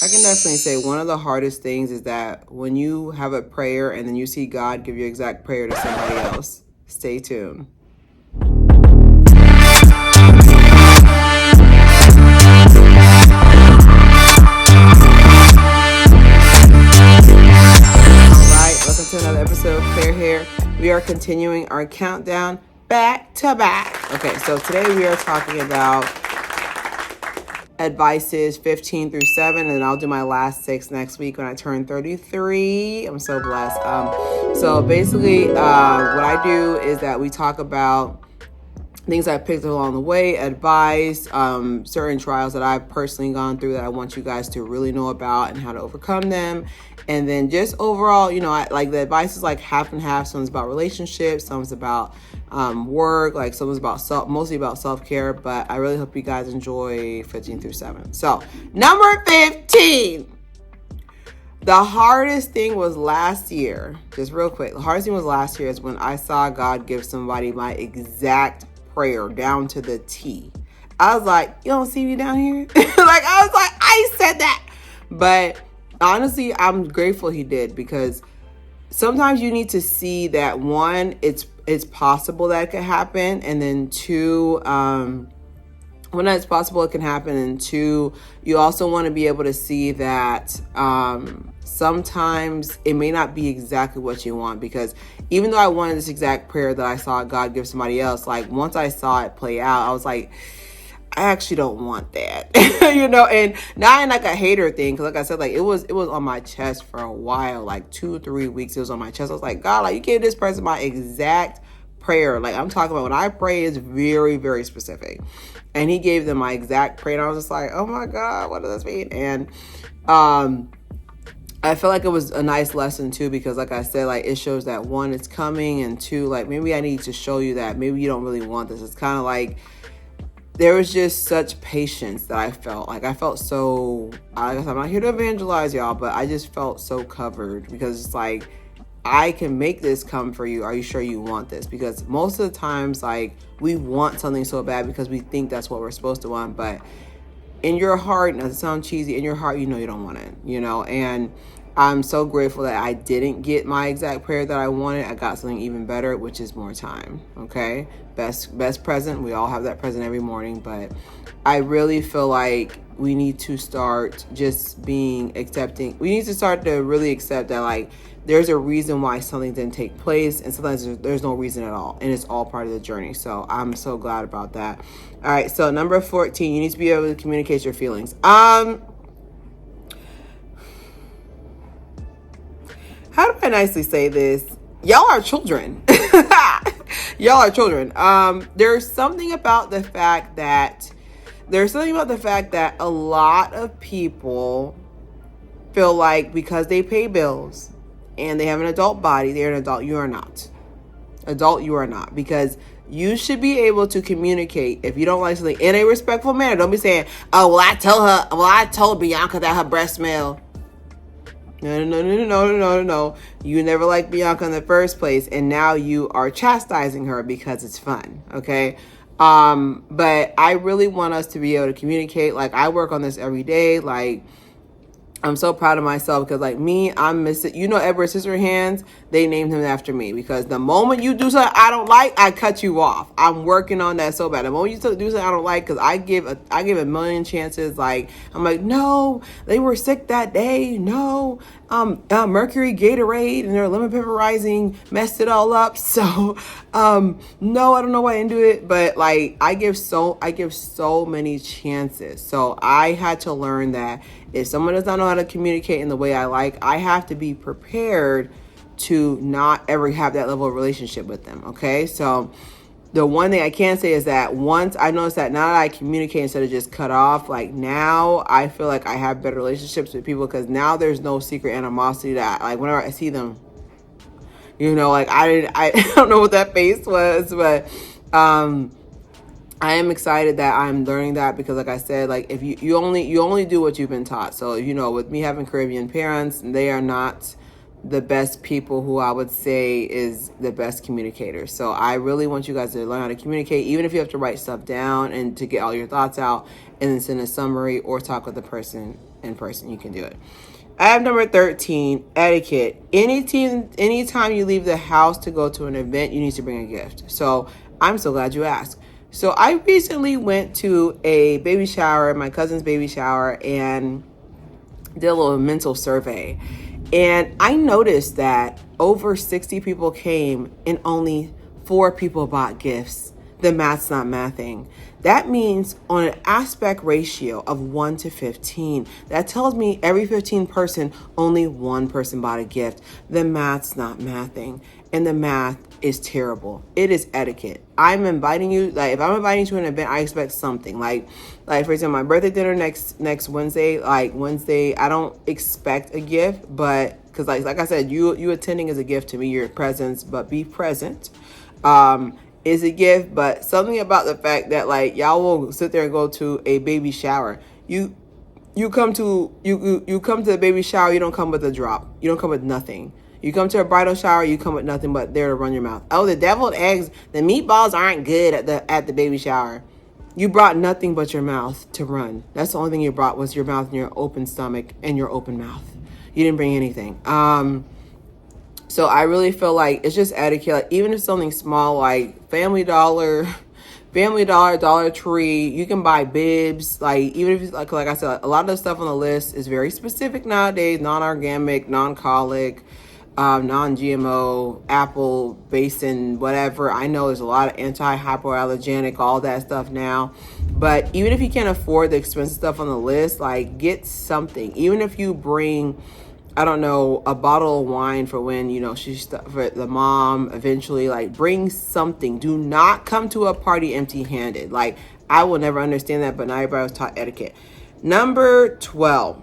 I can definitely say one of the hardest things is that when you have a prayer and then you see God give your exact prayer to somebody else. Stay tuned. Alright, welcome to another episode of Clear Hair. We are continuing our countdown back to back. Okay, so today we are talking about advices 15 through 7, and I'll do my last 6 next week when I turn 33. I'm so blessed. So basically, what I do is that we talk about things I picked along the way, advice, certain trials that I've personally gone through that I want you guys to really know about and how to overcome them. And then just overall, like the advice is like half and half. Some's about relationships, some's about work, like someone's about mostly about self-care. But I really hope you guys enjoy 15 through 7. So number 15. The hardest thing was last year, just real quick. The hardest thing was last year is when I saw God give somebody my exact prayer down to the T. I was like, you don't see me down here? I said that. But honestly, I'm grateful he did, because sometimes you need to see that, one, it's possible that it could happen, and then two, when it's possible it can happen, and two, you also want to be able to see that sometimes it may not be exactly what you want. Because even though I wanted this exact prayer that I saw God give somebody else, like once I saw it play out, I was like, I actually don't want that. And not in like a hater thing, because like I said, like it was on my chest for a while, like 2-3 weeks it was on my chest. I was like, God, like you gave this person my exact prayer. Like I'm talking about when I pray, it's very, very specific. And he gave them my exact prayer, and I was just like, oh my God, what does this mean? And I feel like it was a nice lesson too, because like I said, like it shows that, one, it's coming, and two, like maybe I need to show you that maybe you don't really want this. It's kind of like there was just such patience that I felt. Like I felt so, I guess I'm not here to evangelize y'all, but I just felt so covered, because it's like, I can make this come for you. Are you sure you want this? Because most of the times, like, we want something so bad because we think that's what we're supposed to want, but in your heart, and it sounds cheesy, in your heart, you don't want it, and I'm so grateful that I didn't get my exact prayer that I wanted. I got something even better, which is more time. Okay. Best present. We all have that present every morning, but I really feel like we need to start just being accepting. We need to start to really accept that, like, there's a reason why something didn't take place, and sometimes there's no reason at all, and it's all part of the journey. So I'm so glad about that. All right, so number 14, you need to be able to communicate your feelings. How do I nicely say this? Y'all are children. Y'all are children. There's something about the fact that a lot of people feel like because they pay bills and they have an adult body, they're an adult. You are not. Adult, you are not. Because you should be able to communicate if you don't like something in a respectful manner. Don't be saying, oh, well, I told Bianca that her breath smelled. No. You never liked Bianca in the first place, and now you are chastising her because it's fun, okay? But I really want us to be able to communicate. Like, I work on this every day. Like, I'm so proud of myself, because like me, I'm missing, Edward Scissorhands, they named him after me, because the moment you do something I don't like, I cut you off. I'm working on that so bad. The moment you do something I don't like, because I give a million chances. Like, I'm like, no, they were sick that day. No, Mercury Gatorade and their lemon pepper rising messed it all up. So, no, I don't know why I didn't do it, but like I give so many chances. So I had to learn that if someone does not know how to communicate in the way I like, I have to be prepared to not ever have that level of relationship with them. Okay. So the one thing I can say is that once I noticed that now that I communicate instead of just cut off, like now I feel like I have better relationships with people, because now there's no secret animosity that, like, whenever I see them, like I don't know what that face was, but I am excited that I'm learning that, because like I said, like if you only do what you've been taught. So, with me having Caribbean parents, they are not the best people who I would say is the best communicators. So I really want you guys to learn how to communicate, even if you have to write stuff down and to get all your thoughts out and then send a summary or talk with the person. in person. You can do it. I have number 13, etiquette. Anytime you leave the house to go to an event, you need to bring a gift. So I'm so glad you asked. So I recently went to a baby shower, my cousin's baby shower, and did a little mental survey. And I noticed that over 60 people came and only 4 people bought gifts. The math's not mathing. That means on an aspect ratio of 1 to 15, that tells me every 15 person, only 1 person bought a gift. The math's not mathing. And the math is terrible. It is etiquette. I'm inviting you, like if I'm inviting you to an event, I expect something. Like for example, my birthday dinner next Wednesday, Wednesday, I don't expect a gift, but because like I said, you attending is a gift to me, your presence, but be present. Is a gift, but something about the fact that like y'all will sit there and go to a baby shower. You come to the baby shower, you don't come with a drop. You don't come with nothing. You come to a bridal shower, you come with nothing but there to run your mouth. Oh, the deviled eggs, the meatballs aren't good at the baby shower. You brought nothing but your mouth to run. That's the only thing you brought was your mouth and your open stomach and your open mouth. You didn't bring anything. So I really feel like it's just etiquette. Like, even if something small like Family Dollar, Dollar Tree, you can buy bibs. Like even if like I said, a lot of the stuff on the list is very specific nowadays, non-organic, non-colic, non-GMO, apple, basin, whatever. I know there's a lot of anti-hypoallergenic, all that stuff now. But even if you can't afford the expensive stuff on the list, like get something. Even if you bring, I don't know, a bottle of wine for when, she's for the mom eventually, like bring something. Do not come to a party empty handed. Like I will never understand that, but now everybody was taught etiquette. Number 12,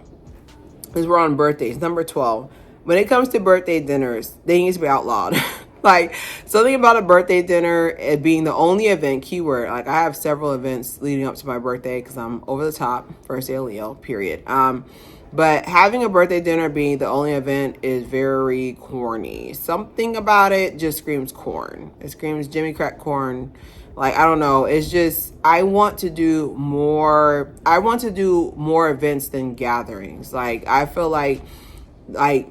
because we're on birthdays. Number 12, when it comes to birthday dinners, they need to be outlawed. Like something about a birthday dinner, it being the only event, keyword, like I have several events leading up to my birthday because I'm over the top, first day of Leo, period. But having a birthday dinner being the only event is very corny. Something about it just screams corn. It screams Jimmy Crack corn. Like, I don't know. It's just, I want to do more events than gatherings. Like, I feel like,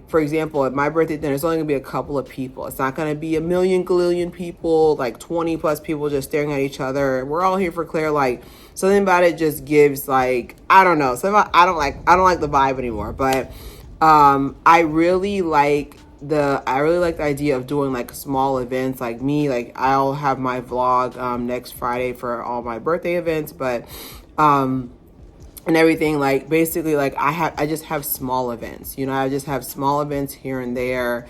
for example, at my birthday dinner, it's only going to be a couple of people. It's not going to be a million galillion people, like 20 plus people just staring at each other. We're all here for Claire. Like, something about it just gives like, I don't know. I don't like the vibe anymore. But I really like the idea of doing like small events. Like me, like I'll have my vlog next Friday for all my birthday events, but and everything, like basically like I just have small events, I just have small events here and there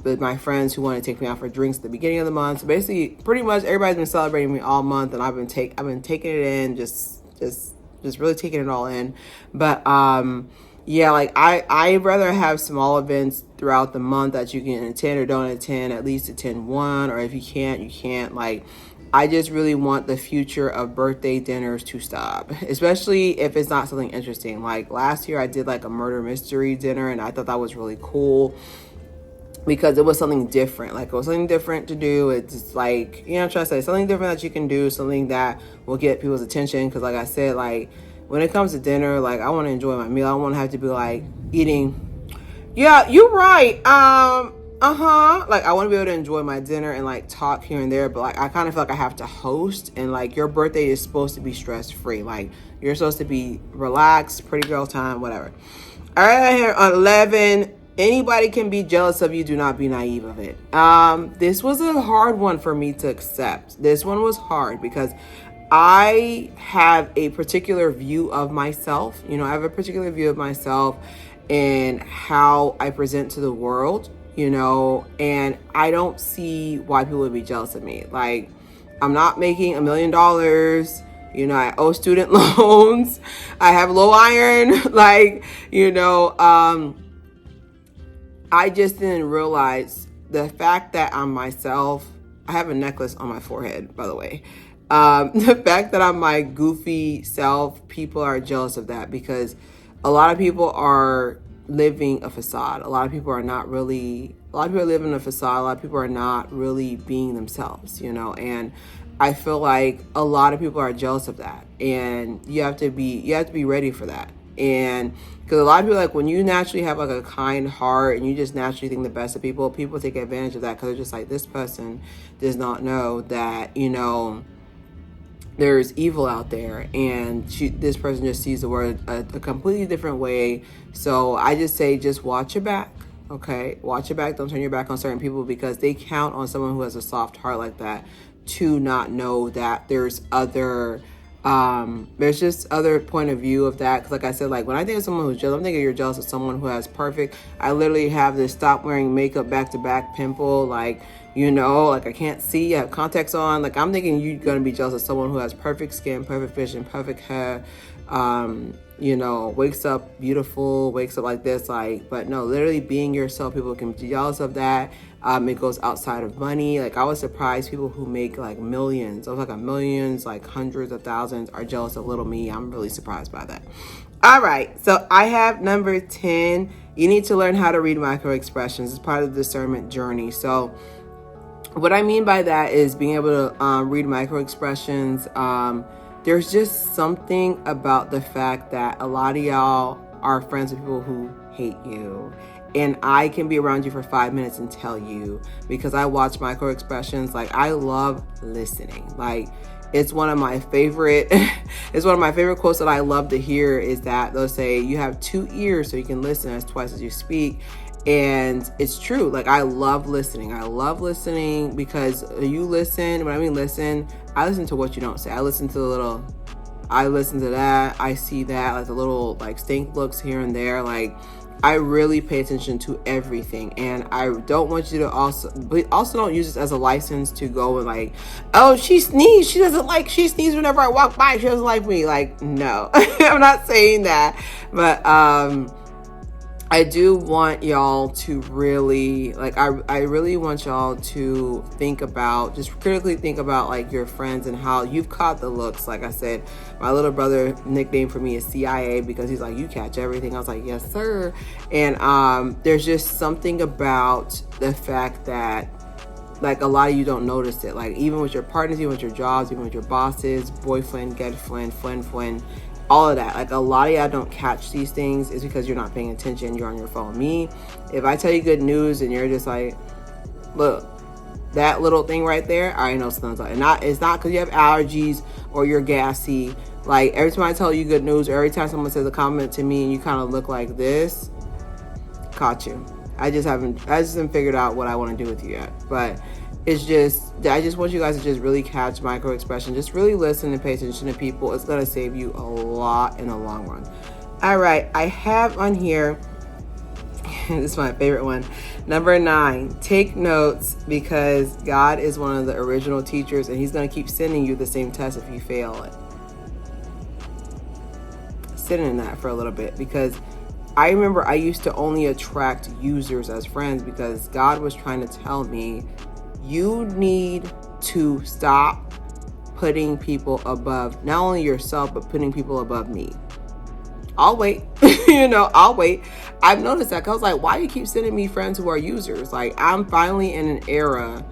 with my friends who want to take me out for drinks at the beginning of the month. So basically pretty much everybody's been celebrating me all month, and I've been taking it in, just really taking it all in. But yeah, like I'd rather have small events throughout the month that you can attend or don't attend, at least attend one, or if you can't, you can't. Like I just really want the future of birthday dinners to stop, especially if it's not something interesting. Like last year I did like a murder mystery dinner, and I thought that was really cool because it was something different. Like it was something different to do. It's like, try to say something different that you can do, something that will get people's attention. Because like I said, like when it comes to dinner, like I want to enjoy my meal. I don't want to have to be like eating. Yeah, you're right. Like I want to be able to enjoy my dinner and like talk here and there, but like I kind of feel like I have to host, and like your birthday is supposed to be stress free. Like you're supposed to be relaxed, pretty girl time, whatever. All right, here on 11. Anybody can be jealous of you. Do not be naive of it. This was a hard one for me to accept. This one was hard because I have a particular view of myself. I have a particular view of myself and how I present to the world, and I don't see why people would be jealous of me. Like, I'm not making $1 million. I owe student loans. I have low iron. I just didn't realize the fact that I'm myself. I have a necklace on my forehead, by the way. The fact that I'm my goofy self, people are jealous of that because a lot of people are living a facade. A lot of people are living a facade. A lot of people are not really being themselves, and I feel like a lot of people are jealous of that, and you have to be ready for that. And because a lot of people, like, when you naturally have like a kind heart and you just naturally think the best of people, people take advantage of that because they're just like, this person does not know that, you know, there's evil out there, and this person just sees the world a completely different way. So I just say, just watch your back. Okay, watch your back. Don't turn your back on certain people, because they count on someone who has a soft heart like that to not know that there's just other point of view of that. Because like I said, like, when I think of someone who's jealous, I'm thinking you're jealous of someone who has perfect. I literally have this stop wearing makeup back to back pimple, like, you know, like I can't see, I have contacts on. Like, I'm thinking you're going to be jealous of someone who has perfect skin, perfect vision, perfect hair, you know, wakes up beautiful, wakes up like this, like, but no, literally being yourself, people can be jealous of that. It goes outside of money. Like, I was surprised people who make like millions, millions, like hundreds of thousands, are jealous of little me. I'm really surprised by that. All right, so I have number 10. You need to learn how to read micro expressions. It's part of the discernment journey. So what I mean by that is being able to read micro expressions. There's just something about the fact that a lot of y'all are friends with people who hate you. And I can be around you for 5 minutes and tell you, because I watch micro expressions. Like, I love listening. Like, it's one of my favorite quotes that I love to hear, is that they'll say, you have 2 ears so you can listen as twice as you speak. And it's true. Like, I love listening. I love listening because you listen. When I mean listen, I listen to what you don't say. I listen to that. I see that, like the little like stink looks here and there. Like, I really pay attention to everything. And I don't want you to but also don't use this as a license to go and like, oh, she sneezed. She sneezes whenever I walk by. She doesn't like me. Like, no, I'm not saying that. But, I do want y'all to really, like, I really want y'all to just critically think about, like, your friends and how you've caught the looks. Like I said, my little brother nickname for me is CIA because he's like, you catch everything. I was like, yes, sir. And there's just something about the fact that, like, a lot of you don't notice it. Like, even with your partners, even with your jobs, even with your bosses, boyfriend, girlfriend, friend, all of that. Like, a lot of y'all don't catch these things is because you're not paying attention. You're on your phone. Me, if I tell you good news and you're just like, look, that little thing right there, I know something's like, it's not because you have allergies or you're gassy. Like, every time I tell you good news, or every time someone says a compliment to me and you kind of look like this, caught you. I just haven't figured out what I want to do with you yet. But it's just, I just want you guys to just really catch micro expression. Just really listen and pay attention to people. It's going to save you a lot in the long run. All right. I have on here, this is my favorite one. Number 9, take notes, because God is one of the original teachers and he's going to keep sending you the same test if you fail it. Sit in that for a little bit, because I remember I used to only attract users as friends, because God was trying to tell me, you need to stop putting people above not only yourself, but putting people above me. I'll wait. I'll wait. I've noticed that, 'cause I was like, why do you keep sending me friends who are users? Like, I'm finally in an era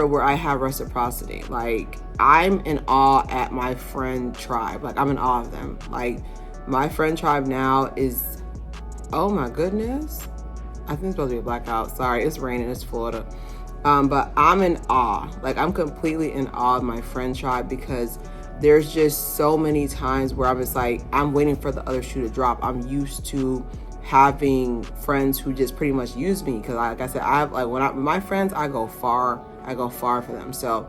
where I have reciprocity. Like, I'm in awe at my friend tribe. Like, I'm in awe of them. Like, my friend tribe now is, oh my goodness. I think it's supposed to be a blackout. Sorry, it's raining. It's Florida. But I'm in awe. Like, I'm completely in awe of my friend tribe, because there's just so many times where I was like, I'm waiting for the other shoe to drop. I'm used to having friends who just pretty much use me, because like I said, I have, like, with my friends, I go far for them. So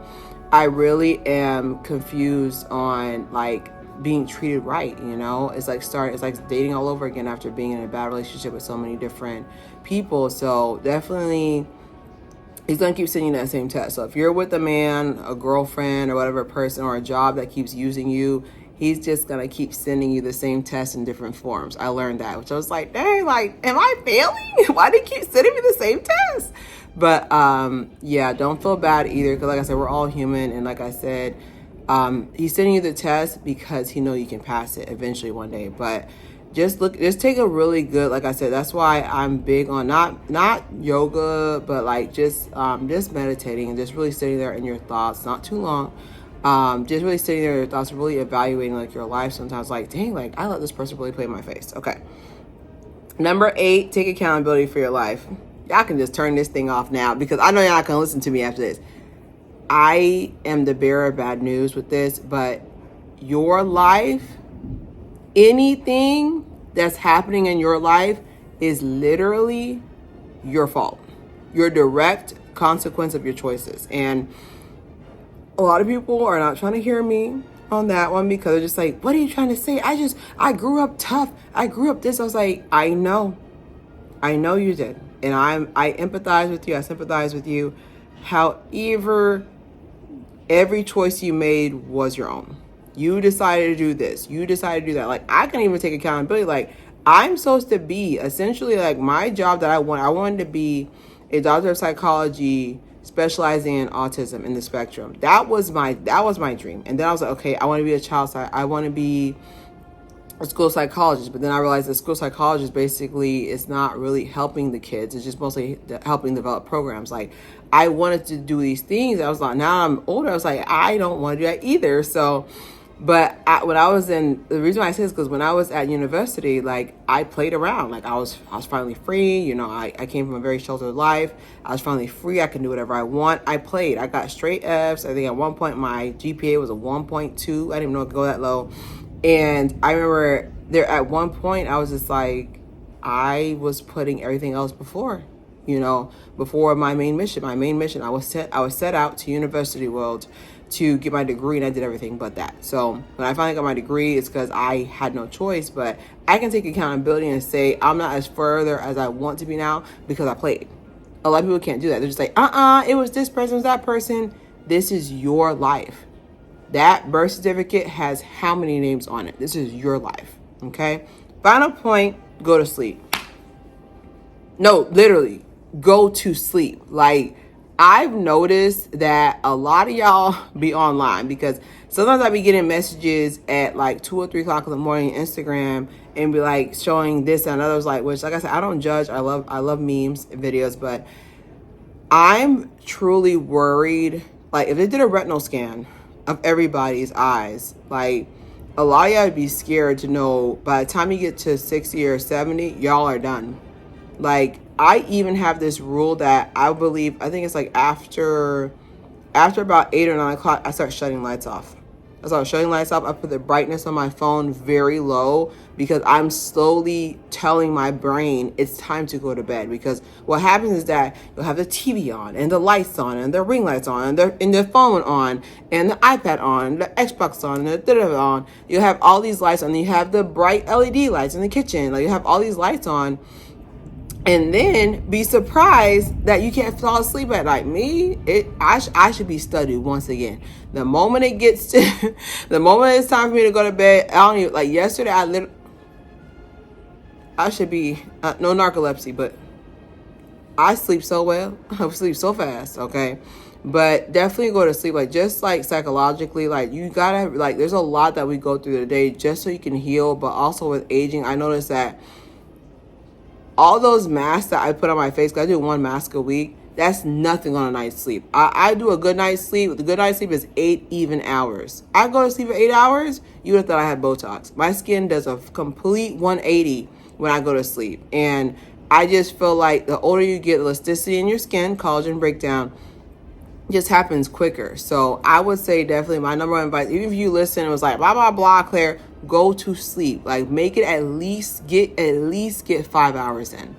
I really am confused on, like, being treated right. It's like dating all over again after being in a bad relationship with so many different people. So definitely he's gonna keep sending you that same test. So if you're with a man, a girlfriend, or whatever person, or a job that keeps using you, he's just gonna keep sending you the same test in different forms. I learned that, which I was like, dang, like, am I failing? Why do you keep sending me the same test? But yeah, don't feel bad either, because like I said, we're all human. And like I said, he's sending you the test because he knows you can pass it eventually one day. But just take a really good, like I said, that's why I'm big on not yoga, but like just meditating and just really sitting there in your thoughts, not too long. Just really sitting there with your thoughts, really evaluating like your life sometimes, like, dang, like I let this person really play in my face. Okay. Number 8, take accountability for your life. Y'all can just turn this thing off now because I know y'all not gonna listen to me after this. I am the bearer of bad news with this, but your life, anything that's happening in your life is literally your fault. Your direct consequence of your choices. And a lot of people are not trying to hear me on that one because they're just like, what are you trying to say? I grew up tough. I grew up this. I was like, I know you did. And I empathize with you. I sympathize with you. However, every choice you made was your own. You decided to do this. You decided to do that. Like, I can even take accountability. Like, I'm supposed to be essentially like my job that I wanted to be a doctor of psychology specializing in autism in the spectrum. That was my dream. And then I was like, okay, I want to be I want to be a school psychologist. But then I realized that school psychologist basically is not really helping the kids. It's just mostly helping develop programs. Like, I wanted to do these things. I was like, now I'm older. I was like, I don't want to do that either. So, but when I was the reason why I say this is because when I was at university, like, I played around. Like, I was finally free. You know, I came from a very sheltered life. I was finally free. I can do whatever I want. I played. I got straight Fs. I think at one point my GPA was a 1.2. I didn't even know it could go that low. And I remember there at one point I was just like, I was putting everything else before my main mission. I was set out to university world to get my degree, and I did everything but that. So when I finally got my degree, it's because I had no choice, but I can take accountability and say I'm not as further as I want to be now because I played. A lot of people can't do that. They're just like, it was this person, it was that person. This is your life. That birth certificate has how many names on it? This is your life, okay? Final point, go to sleep. No, literally, go to sleep. Like, I've noticed that a lot of y'all be online because sometimes I be getting messages at like 2 or 3 o'clock in the morning on Instagram and be like showing this and others, like, which, like I said, I don't judge. I love memes and videos, but I'm truly worried. Like, if they did a retinal scan of everybody's eyes, like, a lot of y'all would be scared to know by the time you get to 60 or 70, y'all are done. Like, I even have this rule that I think it's like after about 8 or 9 o'clock, I start shutting lights off. I put the brightness on my phone very low because I'm slowly telling my brain it's time to go to bed. Because what happens is that you'll have the TV on and the lights on and the ring lights on and the phone on and the iPad on, and the Xbox on, and the da-da-da on. You have all these lights on. You have the bright LED lights in the kitchen. Like, you have all these lights on. And then be surprised that you can't fall asleep at night. I should be studied once again. The moment it's time for me to go to bed, I don't even, like yesterday, I should be, no narcolepsy, but I sleep so well. I sleep so fast, okay? But definitely go to sleep, like, just like psychologically, like, you gotta, like, there's a lot that we go through today just so you can heal. But also with aging, I noticed that all those masks that I put on my face, because I do 1 mask a week, that's nothing on a night's sleep. I do a good night's sleep. The good night's sleep is 8 even hours. I go to sleep for 8 hours, you would have thought I had Botox. My skin does a complete 180 when I go to sleep. And I just feel like the older you get, the elasticity in your skin, collagen breakdown, just happens quicker. So I would say definitely my number one advice, even if you listen and was like, blah, blah, blah, Claire, go to sleep. Like, make it at least get 5 hours in.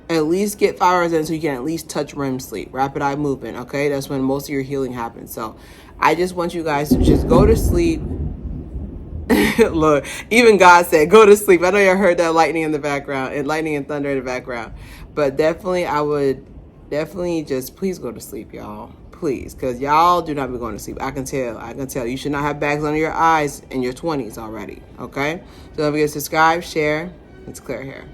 At least get 5 hours in so you can at least touch REM sleep, rapid eye movement, okay? That's when most of your healing happens. So I just want you guys to just go to sleep. Look, even God said, go to sleep. I know you heard that lightning in the background and lightning and thunder in the background. But definitely, I would definitely just please go to sleep, y'all. Please, because y'all do not be going to sleep. I can tell. You should not have bags under your eyes in your 20s already, okay? So don't forget to subscribe, share. It's Claire Haire.